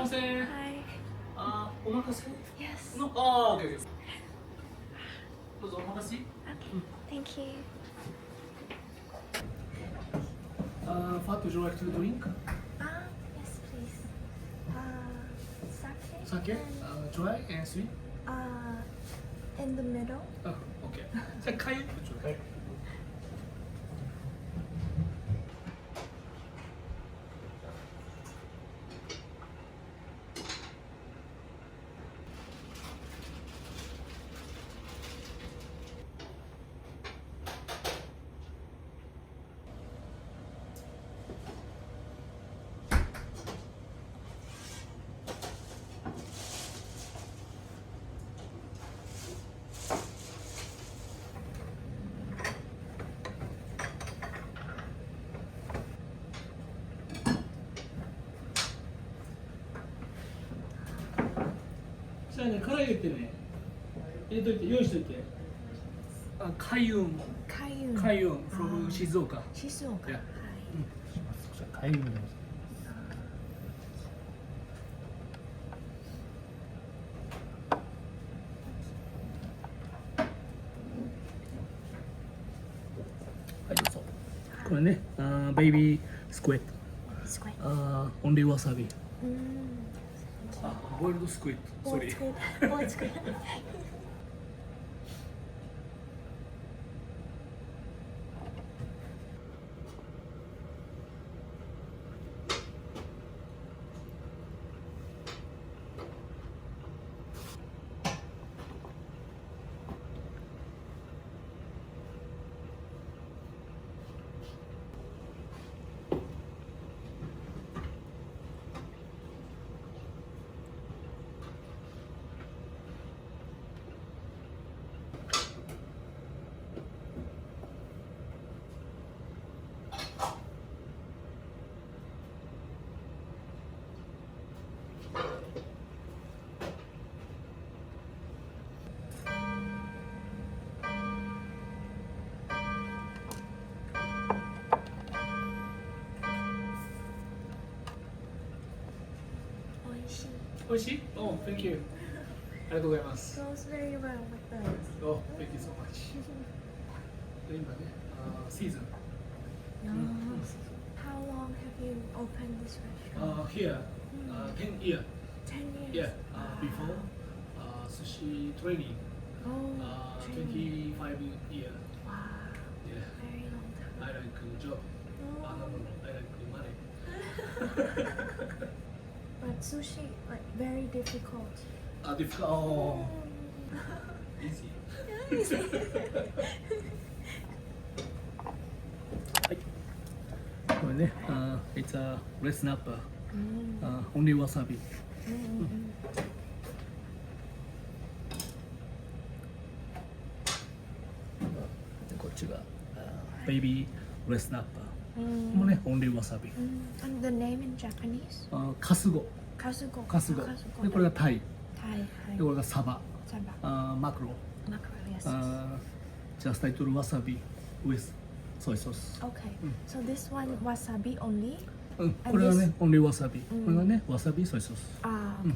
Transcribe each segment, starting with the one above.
せん。Hi. お任せ Yes. の、OK です。どうぞお任せ。Okay. Thank you. What would you like to drink? Yes, please. Sake. Sake? And, Dry and sweet? in the middle. OK. じゃあ、かゆくちょうだい。じゃあね、辛い入れてね、入れといて、用意しといて。開運、 Kayun. 開運 from 静岡。Shizuoka. Yeah. Hi. 買い物でもはい、どうぞ。これね、ベイビースクエット。It's great. only wasabi. Mm. boiled squid. Oh, Sorry. it's good. Oh, it's good. 美味しい Oh, thank you. ありがとうございます。 Goes very well with this. Oh, thank you so much. 今ね、シーズン。 No. How long have you opened this restaurant? Here, 10 year. 10 years. Yeah, before sushi training, Oh, training. 25 year. Wow. Yeah, Very long time. I like job. Oh. I like money. But sushi, like, very difficult. Difficult. Oh, easy. はい。これね、it's a red snapper. Only wasabi. でこっちがベイビーレスナッパー。もね、only wasabi。 And the name in Japanese? カスゴ。 Kasugo. カスゴ。 Kasugo. でこれがタイ。 Thai. でこれがサバ。 Saba. マクロ。 Mackerel, yes. ジャスタイトルワサビ with ソイソース。 Okay. So this one wasabi only? これはね、only ワサビ。これがね、ワサビソイソース。 Ah, okay.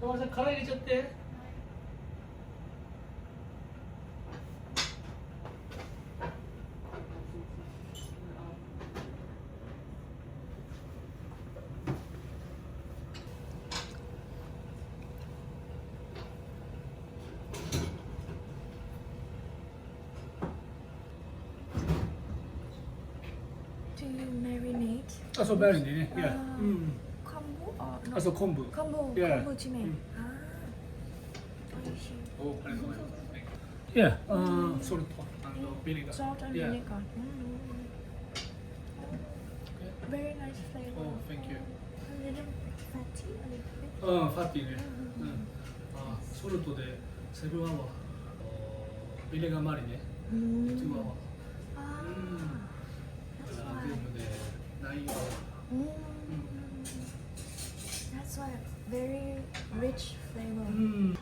お前さん、殻入れちゃって。Do you marinate? あ、そう、バリでね。いや、 Kombu or あ、 not? そう、昆布。 Kombu. Yeah. Kombu chimen. Mm. Ah. Oishi. お、ありがとうございます。Yeah, salt and vinegar. Salt and Yeah. vinegar. Very nice flavor. Oh, thank you. A little fatty, a little bit. うん、ファッティーね。うん。あ、ソルトでセブンアワー。ビネガーマリネ。2アワー。 Ah, うん。 that's 全 why. 部で9アワー。 That's why very rich flavor. うん。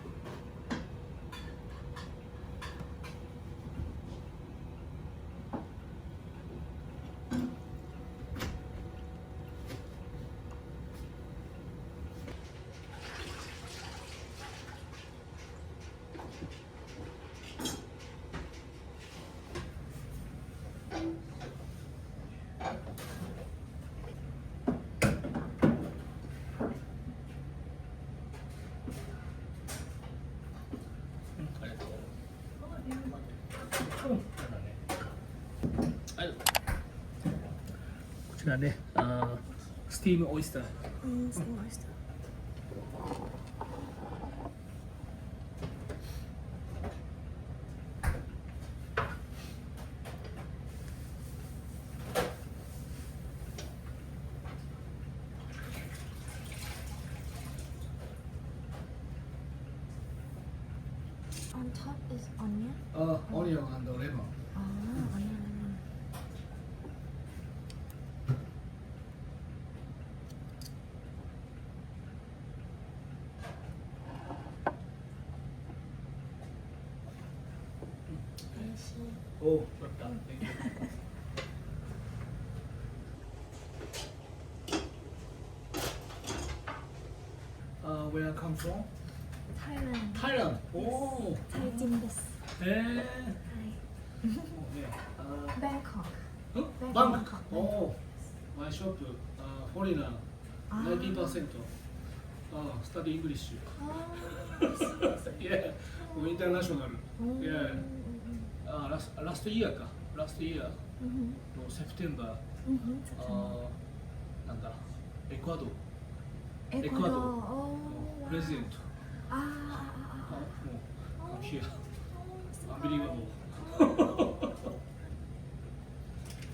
ありがとう。はい。こちらね、スティームオイスター。So nice. On top is onion. オニオン&レモン。 Ah, onion. I see. お、よかった。Thank you. Where come from? Thailand. Thailand. おお。 Thai Jin desu. へえ。 Thai. ね、Bangkok. バンコク。おお。マイショップ。フォリナー。あー90%。スタディイングリッシュ。 Oh, Yeah. インターナショナル。Mm. Yeah. ラストイヤーか。ラストイヤー Mhm. のセプテンバー。 Mhm. なんだ。エクアドル。 Ecuador. Ecuador. Oh. プレゼント。 Ah. もう、here. アメリカも。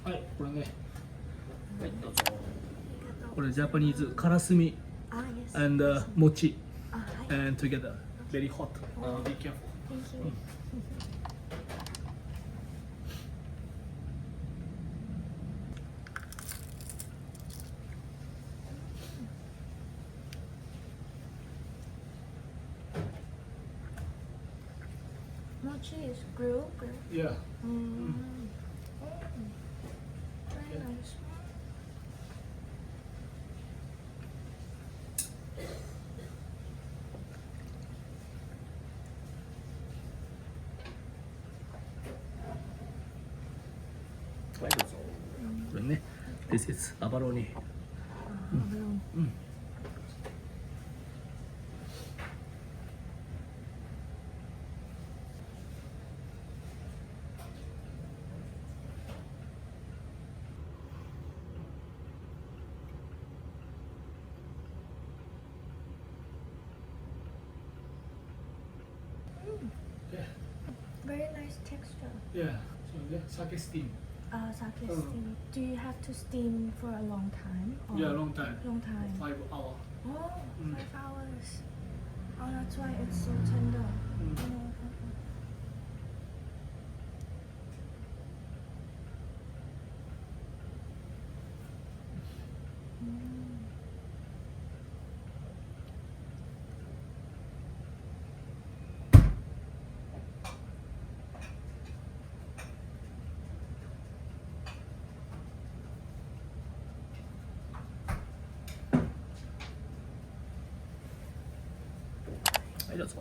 はい、これね。はい、どうぞ。これジャパニーズカラスミ Ah, yes. and mochi Ah, hi. and together very hot. Be careful. Thank you. Mochi is grilled. Yeah. Mm. Very nice. はい、どうぞ。これね、This is アバロニ。うん。Very nice texture. Yeah. そうね、酒スティーム。 Sake steam. Do you have to steam for a long time? Or Yeah, long time. Long time. 5 hour. Oh, Mm. 5 hours. Oh, that's why it's so tender. Mm. Mm. はい、どうぞ。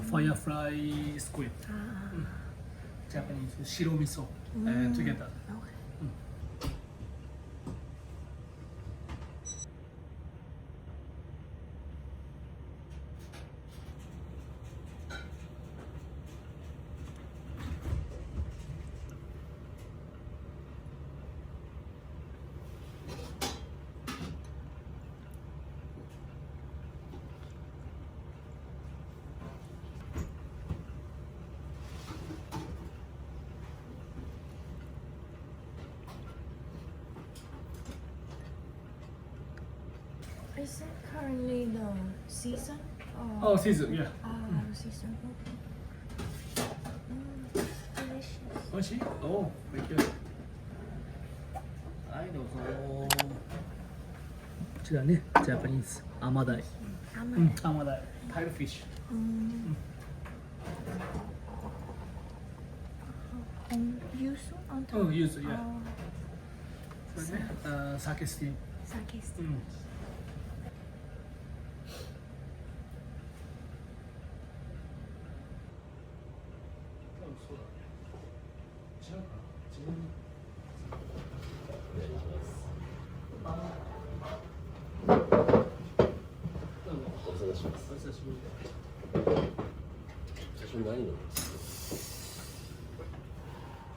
ファイアフライスクイッド。 Ah. ジャパニーズ白味噌。and together. Okay. currently the season? Oh, season, yeah. Season. Delicious. 美味しい Oh, thank you. はい、どうぞ。こちらね、ジャパニーズ、アマダイ。アマダイ。タイルフィッシュ。Yuzu on top? うん、ユーズ、いや。 Oh, これね、酒スティーム。 sake steam. うん。そうだね。違うかな。自分に。どうも。お世話します。お久しぶりで。最初何飲むんですか？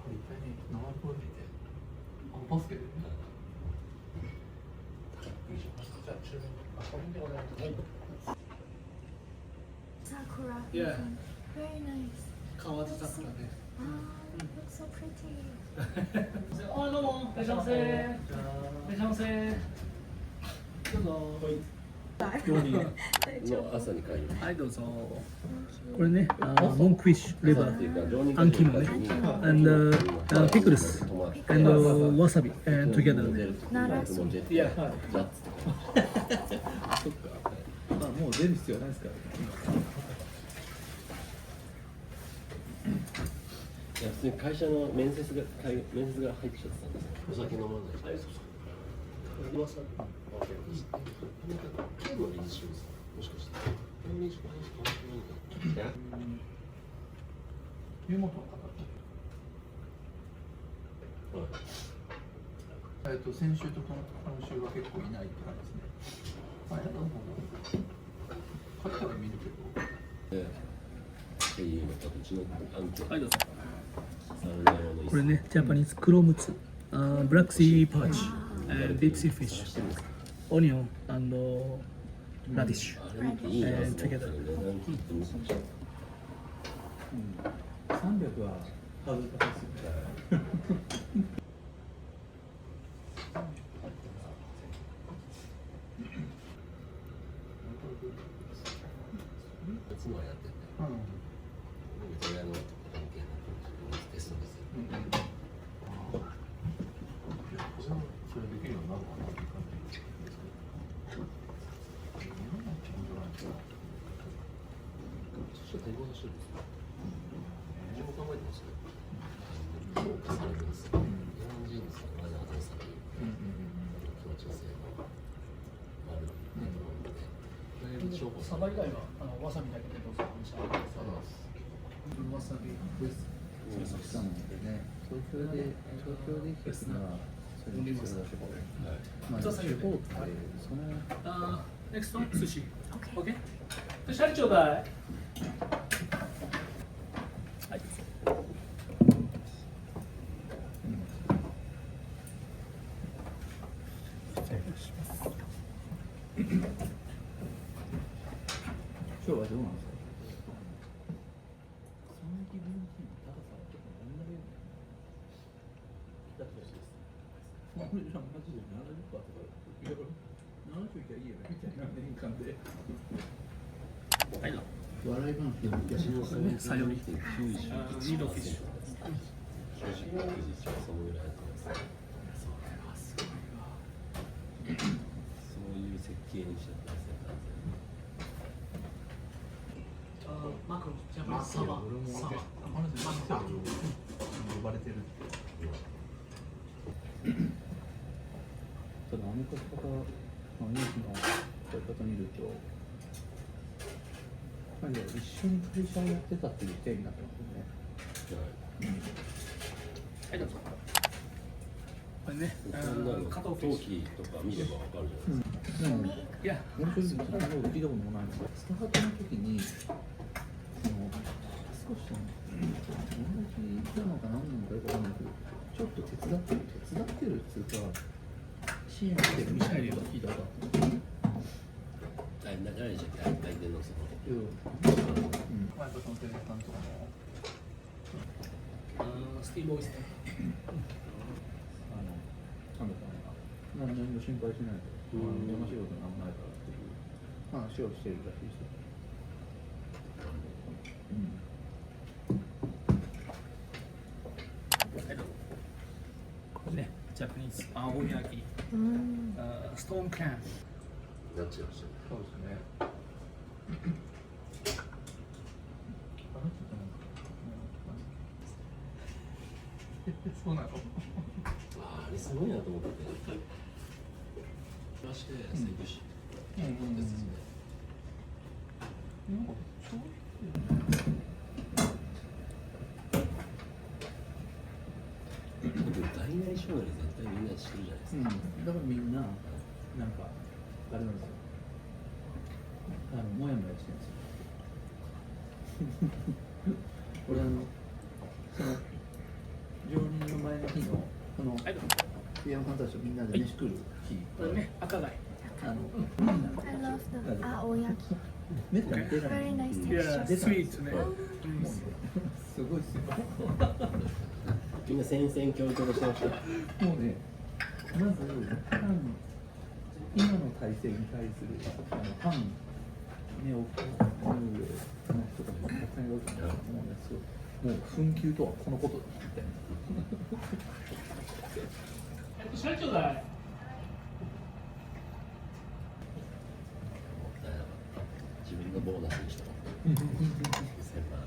いっぱいね、生コーヒーで。バスケでね。じゃあ、注文。これでございます。Sakura. Yeah. Very nice. 河津桜ね。Looks so pretty. あ、どうも。いらっしゃいませ。いらっしゃいませ。どうぞ。の朝に帰ります。はい、どうぞ。これね、モンクフィッシュ、レバー、アンキモね、and pickles, and wasabi, and together. 奈良市。いや、ジャッツとか。そっか。まあ、もう出る必要ないですから。いや普通に会社の面接が入っちゃってたんですよ。お酒飲まない。はい、そうそう。わさび。あ、そうです。ケンの理事長ですか。もしかして。ケンの理事長話変わってないか。湯本の方。はい。先週と今週は結構いないって感じですね。はい、どうも。買ったら見るけど。っていうのとうちのアンケート。はい、どうぞ。サウナ用の椅子これね、ジャパニーズ黒ムツ、ブラックシーパーチ、and deep sea fish, onion and radish. いいな。トゥゲザー。 300はハードル高いですよね。妻はやってて、イタリアの関係のテストですよ。それできるようになるかなって感じですけど。日本のチームじゃないですか。ちょっと英語の人ですね。自分も考えてますよ。評価されるんですよ。日本人ですから、わざわざされる協調性があると思うので、だいぶ重宝サバ以外はわさびだけでどうぞ。わさびしたのでね、東京で行くのはそれに必要だけど、まあ地方ってそのnext one, sushi. Okay. Okay? シャリちょうだい。はい。今日はどうなんですか。その気分の高さはちょっと問題よね。だってです。まあ、じゃあマジで70%とかいや70いきゃいいよねみたいな年間で。はい、どうぞ。笑い話でうちのそういうさより90%。ミードフィッシュ。そのぐらいやってます。そういう設計にしちゃってますね、完全に。マクロ、ジャパニーズサバ。俺もサバ。あの人呼ばれてるって。ただあの書き方、ニュースの書き方見ると、一緒に会社をやってたっていう体になってますよね。はい、どうぞ。これね、加藤フィッ陶シュ。器とか見ればわかるじゃないですか。でもいや、俺正直そんなこと聞いたこともないんですよ。スタートの時に少し同じなのか何なのかよくわかんないけど、ちょっと手伝ってるっていうか支援してるみたいなこと聞いたことあった。誰でしたっけ、相手のその。やっぱその店員さんとかもスティーブオイスター。なんだか何も心配しないと、山仕事なんもないからっていう話をしてるらしいですよ。これね、ジャパニーズ青焼き、うんストーンキャン。なっちゃいましたね。そうですね。そうなの。ああれすごいなと思ってましてセクシーですね。なんか僕大内小なり絶対みんな知ってるじゃないですか。だからみんななんかあれなんですよ。もやもやしてるんですよ。俺その常任の前の日のこのピアノさんたちとみんなで飯食う日、これね、赤貝。I love the 青焼きめったに出ない。 Very nice いや、 texture スイーツね。すごいっすよ。みんな戦々恐々としてました。もうね、まず今の体制に対する反ネオコの上の人たちがたくさんいるわけだと思うんですよ。もう紛糾とはこのことだみたいな。社長だ。自分のボーナスにした1000万。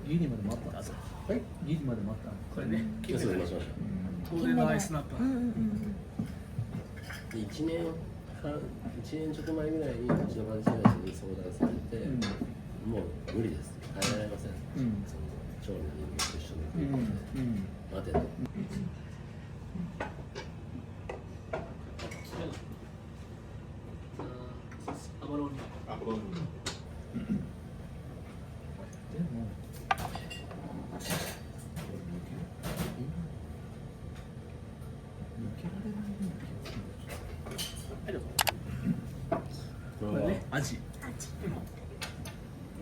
ギリまで待ったんですよ。はい、ギリまで待ったんです。これね、いやそれ待ちまし当然のアイスナッパー。うんうんうんた。で1年ちょっと前ぐらいにうちのマネージャーに相談されて、もう無理です。耐えられません。その調理の人間と一緒に待てと。アマロニ。でも抜けられないような気がするんですよ。はい、どうぞ。これはこれね、アジ。ど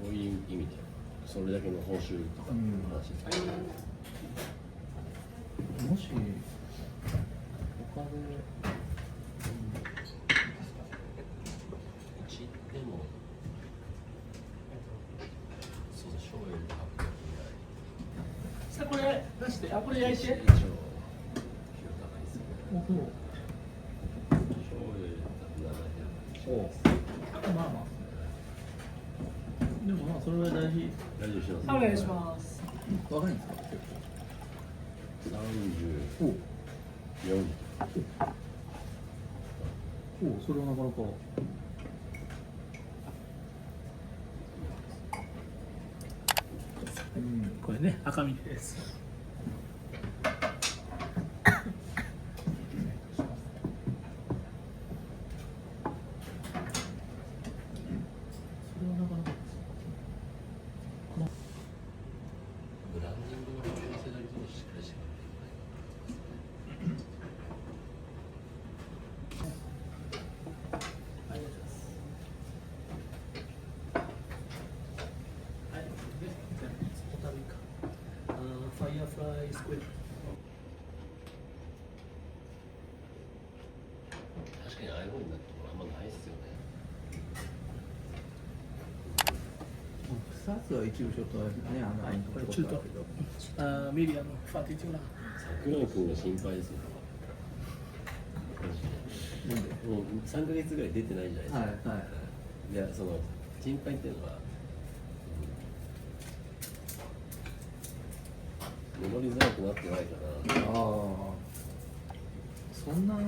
ういう意味でそれだけの報酬とかの話ですか。もし他でうちでもそうだ、醤油800さあ、これ出して、あ、これ焼いて。一応給料高いですよね。もう醤油700。まあまあでもまあそれは大事。大丈夫します。お願いします。若いんですか結構。お34。おそれはなかなか。これね、赤身です。それはなかなか。ブランディングの可能性だけどしっかりしてありがとうございます。はい、で、ホタルイカ。ファイヤーフライスクイッド。確かにああいう風になってもあんまないっすよね。草津は一部ちょっとねこれ中途。ミディアム、ファティチュラ。桜井君が心配ですよ。もう3ヶ月ぐらい出てないじゃないですか。はいはい。いや、その心配っていうのは、戻りづらくなってないかな。ああそんな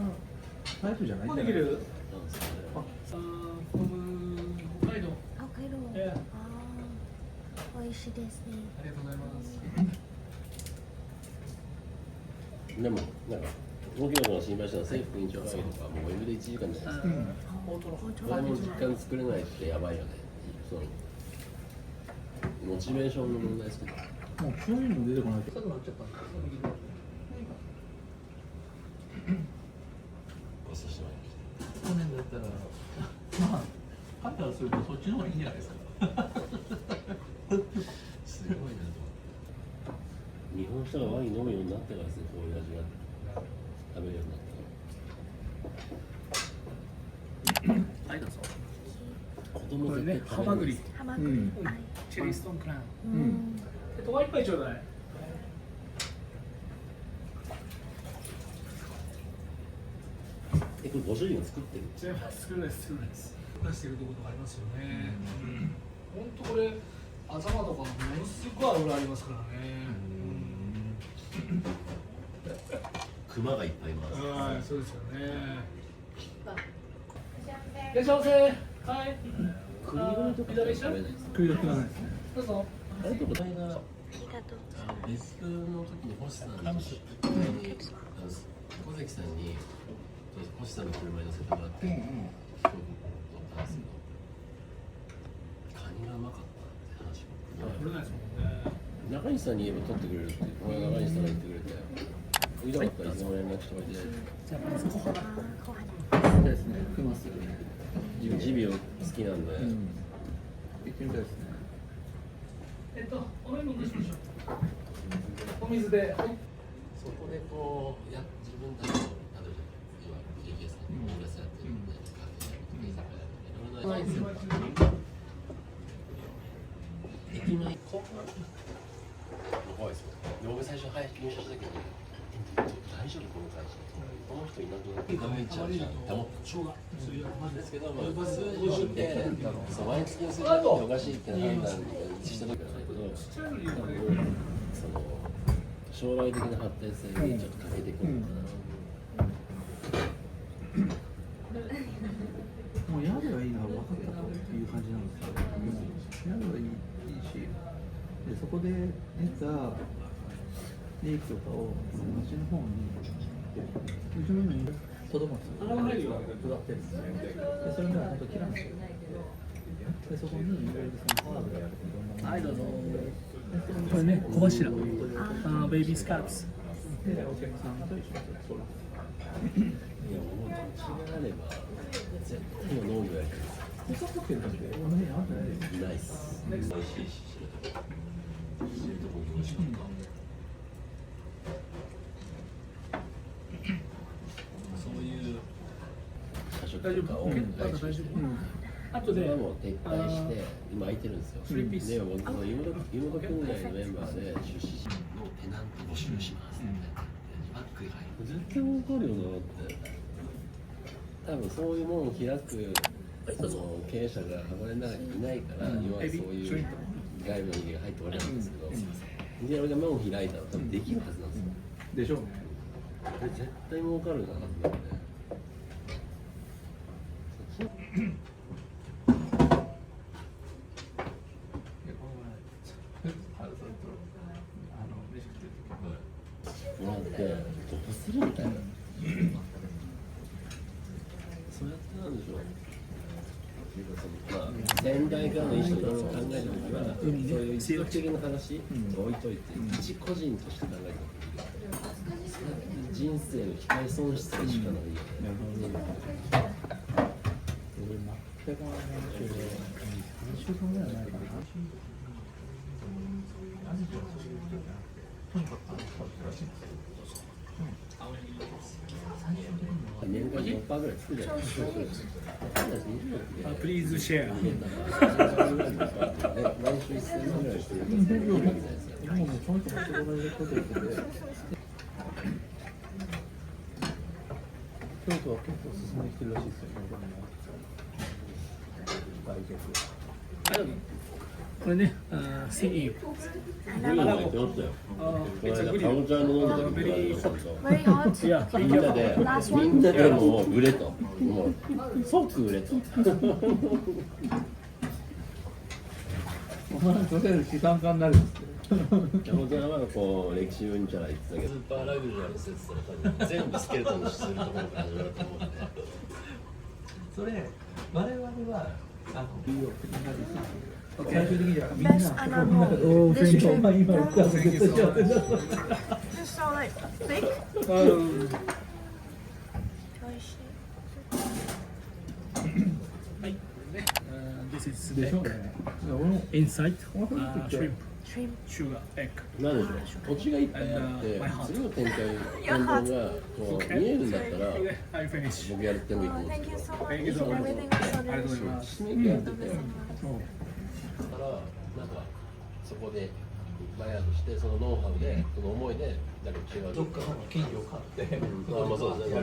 タイプじゃないんじゃない。もうできる。なんですかね。フォム北海道。北海道ええ美味しいですねありがとうございます。でも、なんか、東京都が心配したのは政府委員長会議とか、もうウェブで1時間じゃないですか。大トロ。これも時間作れないってやばいよね。そのモチベーションの問題ですけど。もうそういうのも出てこないけど。ちょっとなっちゃった。ごちそうしてもらいました。去年だったらまあ勝ったらするとそっちの方がいいんじゃないですか。すごいなと思って。日本の人がワイン飲むようになってからですね、こういう味が食べるようになったの。はいどうぞ。子供これね絶対ハマグリ、ハマグリ。はい。チェリーストーンクラウン。うん。ワインパイちょうだい。これご主人が作ってる。全部作るです作るです出してるってことがありますよね。本当これ頭とかものすごい油ありますからね。熊がいっぱいいます。はいそうですよね。いらっしゃいませ。はい。栗のとか食べないですね。食い時がないですね。どうぞ。あれとこの間ありがとう。別の時に星さんに小関さんに星さんの車に乗せてもらって飛行機乗ったんですけど、カニがうまかったって話を。取れないですもんね。中西さんに言えば取ってくれるって、この間中西さんが言ってくれて。見たかったらいつも連絡しておいて。じゃあまず小肌。小肌。ですね。食いますよね。ジビオ好きなんで。行ってみたいですね。お飲み物どうしましょう。お水で。そこでこう自分たちの例えば今 JK さんのオーラスやってるんで、カフェやってる居酒屋やってるいろんな駅前怖いですよ。で僕最初入社した時に大丈夫この会社この人いなくなってダメちゃうじゃんって思ったですけど、まあ、数字を見てそう毎月の数字がおかしいって判断した時はないけど、多分その将来的な発展性にちょっとかけていくのかな。もう宿がいいのは分かったという感じなんですよ。宿がいいし、でそこで得た利益とかを町の方にうちの今にトドマツを配ってるんですよ。でそれが本当嫌なんですよ。でそこにいろいろそのハーブがあるいろんなもの。はいどうぞ。これね小柱。ベイビースカルプス。でお客さんと一緒にそうです。いやもう土地があれば絶対の農業やる。他ホテルだってこの辺あったんですよ。ないっす。美味しいし知るとこ。知るとこ行きましょうか。そういう社食とかを大丈夫。あとで今も撤退して今空いてるんですよ。で僕その湯本組合のメンバーで出資者のテナント募集しますみたいな。バックが入る。絶対儲かるよなって。多分そういうものを開くその経営者が箱根の中にいないから、要はそういう外部の人間が入っておられるんですけど、で俺が門を開いたら多分できるはずなんですよ。でしょうね。これ絶対儲かるなって思って。もらってどうするみたいな。そうやってなんでしょう。まあ先代からの意思といろいろ考えたときは、そういう一時的な話を置いといて、一個人として考えたとき、人生の機会損失でしかないよね。全く3週間ぐらい前かな。年間6%ぐらいつくじゃないですか。Please share. 毎週1000万ぐらいしてるんですよ。もうその人も仕事でこと言ってて、京都は結構進んできてるらしいですよ、外国。これね、CE。グリーンが言ってましたよ。この間、かぼちゃの飲んだ時に言われたんですよ。 Very hot. いや、みんなで、みんなでもう売れと。もう、即売れと。お前それより資産家になるんですよ。かぼちゃはこう歴史うんちゃら言ってたけど、スーパーラグジュアリー説は多分全部スケルトンにするところから始まると思うんで。それ、我々は、理由をみんなで最終的にはみんな、 Best animal. センキュー。今言ったんだけど、 Just so like big. うん。美味しい。はい。ね、This is でしょう the ね。俺も inside 俺も shrimp. Shrimp. sugar, egg. なんでしょう、土地がいっぱいあって次の展開がこう見えるんだったら Okay, I finish. 僕やってもいいと思うん Oh, です thank け you ど so much. Thank you so much. Everything was so ありがとうござい delicious. ます。スネークやってて Thank you so much. だからなんかそこでバイヤーとしてそのノウハウでその思いでなんか違うどっかの権利を買って、あまあそうですね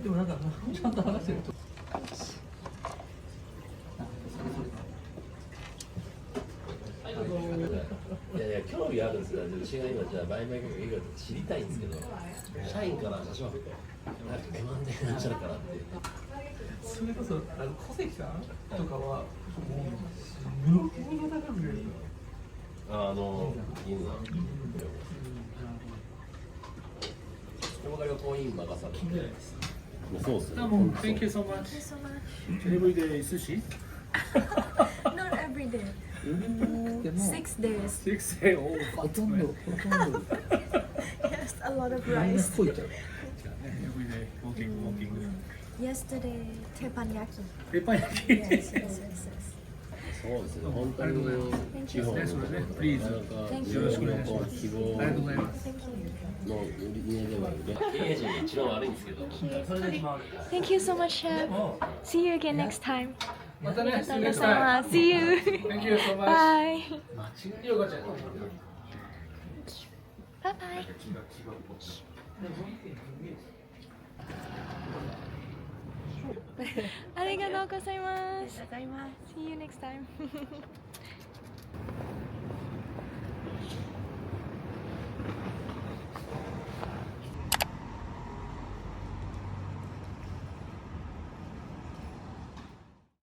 でもなんかちゃんと話してると。いやいや興味あるんですよ私が今じゃあ売買価格いくらって知りたいんですけど社員から社長なんか M&A なんちゃらからってそれこそ小関さんとかはもうものすごく高く売れるから。銀座このが旅行員任されてそうっすね Thank you so much. Thank you so much. Every day sushi. Not every day. でも 6 days. 6 day, oh, ほ fat とんど man. Yes, a lot of マイナ rice. スこいちゃう。 Every day, walking. Yesterday, teppanyaki. ペッパー焼き。 Yes, yes, yes, yes. そうですね本当に地方のそれね、プリーズ。よろしくお願いします希望ありがとうございます。 Thank you. の理念では経営陣が一番悪いんですけど Thank you so much, chef. See you again next time. またね、See you next time. See you. Thank you so much. Bye. よかった。 Bye bye. Arigatou gozaimasu. See you next time.